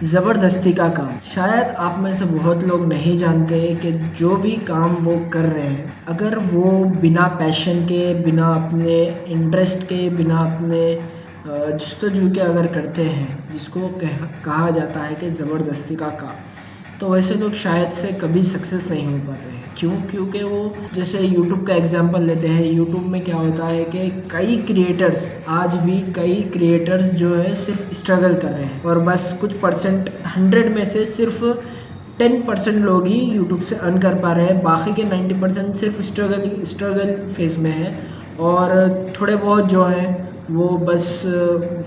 ज़बरदस्ती का काम। शायद आप में से बहुत लोग नहीं जानते कि जो भी काम वो कर रहे हैं, अगर वो बिना पैशन के, बिना अपने इंटरेस्ट के, बिना अपने जस्तजू के अगर करते हैं, जिसको कहा जाता है कि ज़बरदस्ती का काम, तो वैसे लोग शायद से कभी सक्सेस नहीं हो पाते हैं। क्यों? क्योंकि वो जैसे यूट्यूब का एग्जांपल लेते हैं। यूट्यूब में क्या होता है कि कई क्रिएटर्स, आज भी कई क्रिएटर्स जो है सिर्फ स्ट्रगल कर रहे हैं, और बस कुछ परसेंट, 100 में से सिर्फ 10% लोग ही यूट्यूब से अर्न कर पा रहे हैं। बाकी के 90% सिर्फ स्ट्रगल फेज में है, और थोड़े बहुत जो हैं वो बस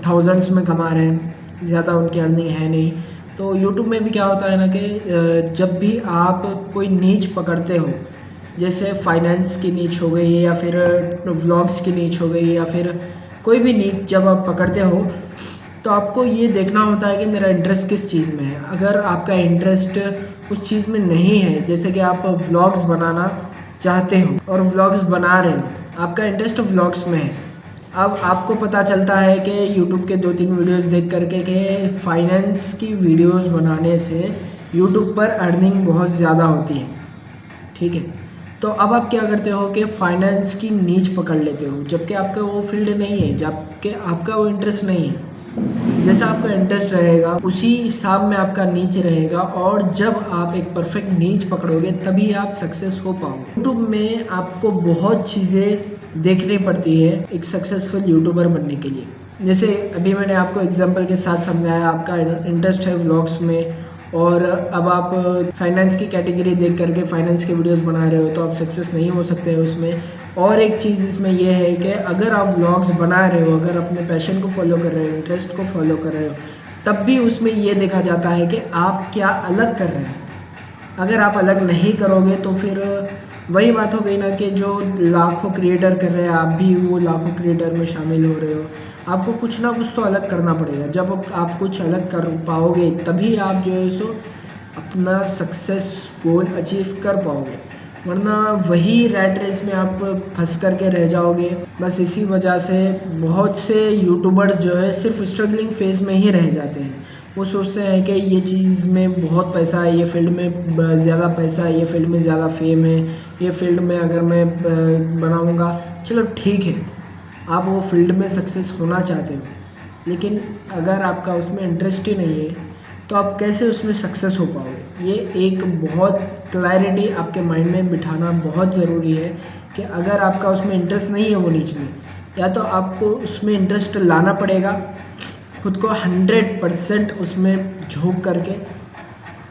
थाउजेंड्स में कमा रहे हैं, ज़्यादा उनकी अर्निंग है नहीं। तो यूट्यूब में भी क्या होता है ना कि जब भी आप कोई नीच पकड़ते हो, जैसे फाइनेंस की नीच हो गई, या फिर व्लॉग्स की नीच हो गई, या फिर कोई भी नीच जब आप पकड़ते हो, तो आपको ये देखना होता है कि मेरा इंटरेस्ट किस चीज़ में है। अगर आपका इंटरेस्ट उस चीज़ में नहीं है, जैसे कि आप व्लॉग्स बनाना चाहते हो और व्लॉग्स बना रहे हो, आपका इंटरेस्ट व्लॉग्स में है, अब आपको पता चलता है कि यूट्यूब के 2-3 वीडियोस देख करके कि फाइनेंस की वीडियोस बनाने से यूट्यूब पर अर्निंग बहुत ज़्यादा होती है, ठीक है। तो अब आप क्या करते हो कि फाइनेंस की नीच पकड़ लेते हो, जबकि आपका वो फील्ड नहीं है, जबकि आपका वो इंटरेस्ट नहीं है। जैसा आपका इंटरेस्ट रहेगा उसी हिसाब में आपका नीच रहेगा, और जब आप एक परफेक्ट नीच पकड़ोगे तभी आप सक्सेस हो पाओगे। यूट्यूब में आपको बहुत चीज़ें देखनी पड़ती है एक सक्सेसफुल यूट्यूबर बनने के लिए। जैसे अभी मैंने आपको एग्जांपल के साथ समझाया, आपका इंटरेस्ट है व्लॉग्स में, और अब आप फाइनेंस की कैटेगरी देख करके फाइनेंस के वीडियोस बना रहे हो, तो आप सक्सेस नहीं हो सकते हैं उसमें। और एक चीज़ इसमें यह है कि अगर आप व्लॉग्स बना रहे हो, अगर अपने पैशन को फॉलो कर रहे हो, इंटरेस्ट को फॉलो कर रहे हो, तब भी उसमें ये देखा जाता है कि आप क्या अलग कर रहे हैं। अगर आप अलग नहीं करोगे तो फिर वही बात हो गई ना कि जो लाखों क्रिएटर कर रहे हैं, आप भी वो लाखों क्रिएटर में शामिल हो रहे हो। आपको कुछ ना कुछ तो अलग करना पड़ेगा। जब आप कुछ अलग कर पाओगे तभी आप जो है सो अपना सक्सेस गोल अचीव कर पाओगे, वरना वही रैट रेस में आप फंस करके रह जाओगे। बस इसी वजह से बहुत से यूट्यूबर्स जो है सिर्फ स्ट्रगलिंग फेज में ही रह जाते हैं। वो सोचते हैं कि ये चीज़ में बहुत पैसा है, ये फील्ड में ज़्यादा पैसा है, ये फील्ड में ज़्यादा फेम है, ये फील्ड में अगर मैं बनाऊंगा, चलो ठीक है, आप वो फील्ड में सक्सेस होना चाहते हो, लेकिन अगर आपका उसमें इंटरेस्ट ही नहीं है तो आप कैसे उसमें सक्सेस हो पाओगे। ये एक बहुत क्लैरिटी आपके माइंड में बिठाना बहुत ज़रूरी है कि अगर आपका उसमें इंटरेस्ट नहीं है वो नीच में, या तो आपको उसमें इंटरेस्ट लाना पड़ेगा, खुद को 100% उसमें झोंक करके,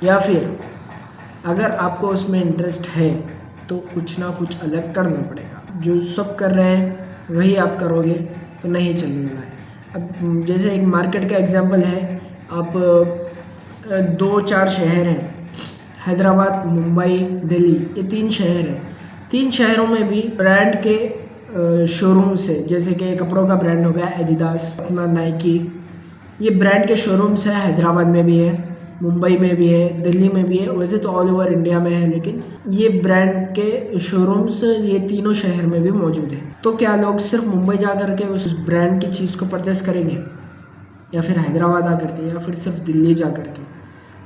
या फिर अगर आपको उसमें इंटरेस्ट है तो कुछ ना कुछ अलग करना पड़ेगा। जो सब कर रहे हैं वही आप करोगे तो नहीं चलने वाला है। अब जैसे एक मार्केट का एग्जांपल है, आप 2-4 शहर हैं, हैदराबाद, मुंबई, दिल्ली, ये 3 शहर हैं। 3 शहरों में भी ब्रांड के शोरूम से, जैसे कि कपड़ों का ब्रांड हो गया एडिडास, अपना नाइकी, ये ब्रांड के शोरूम्स है। हैदराबाद में भी है, मुंबई में भी है, दिल्ली में भी है, वैसे तो ऑल ओवर इंडिया में है, लेकिन ये ब्रांड के शोरूम्स ये तीनों शहर में भी मौजूद है। तो क्या लोग सिर्फ मुंबई जा करके उस ब्रांड की चीज़ को परचेस करेंगे, या फिर हैदराबाद आ करके, या फिर सिर्फ दिल्ली जा करके?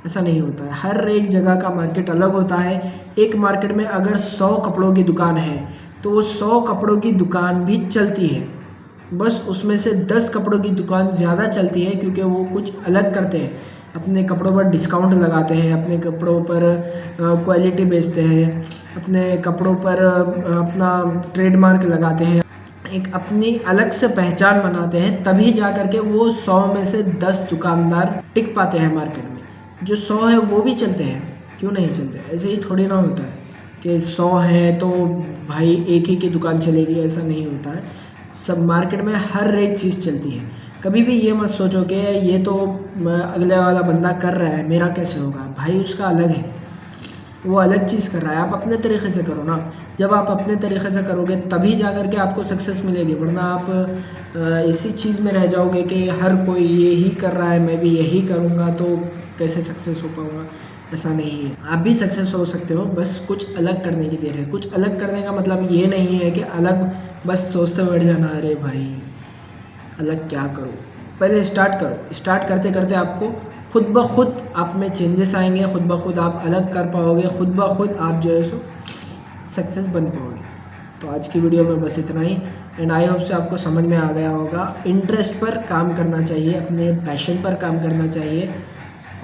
ऐसा नहीं होता है। हर एक जगह का मार्केट अलग होता है। एक मार्केट में अगर 100 कपड़ों की दुकान है तो वो 100 कपड़ों की दुकान भी चलती है, बस उसमें से 10 कपड़ों की दुकान ज़्यादा चलती है क्योंकि वो कुछ अलग करते हैं। अपने कपड़ों पर डिस्काउंट लगाते हैं, अपने कपड़ों पर क्वालिटी बेचते हैं, अपने कपड़ों पर अपना ट्रेडमार्क लगाते हैं, एक अपनी अलग से पहचान बनाते हैं, तभी जा कर के वो 100 में से 10 दुकानदार टिक पाते हैं मार्केट में। जो 100 है वो भी चलते हैं, क्यों नहीं चलते? ऐसे ही थोड़ी ना होता है कि 100 है तो भाई एक ही की दुकान चलेगी, ऐसा नहीं होता है। सब मार्केट में हर एक चीज़ चलती है। कभी भी ये मत सोचो कि ये तो अगले वाला बंदा कर रहा है, मेरा कैसे होगा। भाई उसका अलग है, वो अलग चीज़ कर रहा है, आप अपने तरीके से करो ना। जब आप अपने तरीके से करोगे तभी जा कर के आपको सक्सेस मिलेगी, वरना आप इसी चीज़ में रह जाओगे कि हर कोई यही कर रहा है, मैं भी यही करूँगा, तो कैसे सक्सेस हो पाऊँगा। ऐसा नहीं है, आप भी सक्सेस हो सकते हो, बस कुछ अलग करने की देर है। कुछ अलग करने का मतलब ये नहीं है कि अलग बस सोचते बैठ जाना, अरे भाई अलग क्या करो। पहले स्टार्ट करो, स्टार्ट करते करते आपको खुद ब खुद आप में चेंजेस आएंगे, खुद ब खुद आप अलग कर पाओगे, खुद ब खुद आप जो है सो सक्सेस बन पाओगे। तो आज की वीडियो में बस इतना ही, एंड आई होप से आपको समझ में आ गया होगा। इंटरेस्ट पर काम करना चाहिए, अपने पैशन पर काम करना चाहिए,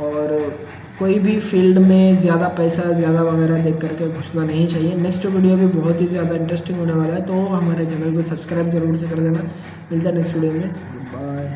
और कोई भी फील्ड में ज़्यादा पैसा ज़्यादा वगैरह देख करके घुसना नहीं चाहिए। नेक्स्ट वीडियो भी बहुत ही ज़्यादा इंटरेस्टिंग होने वाला है, तो हमारे चैनल को सब्सक्राइब ज़रूर से कर देना। मिलता है नेक्स्ट वीडियो में, बाय।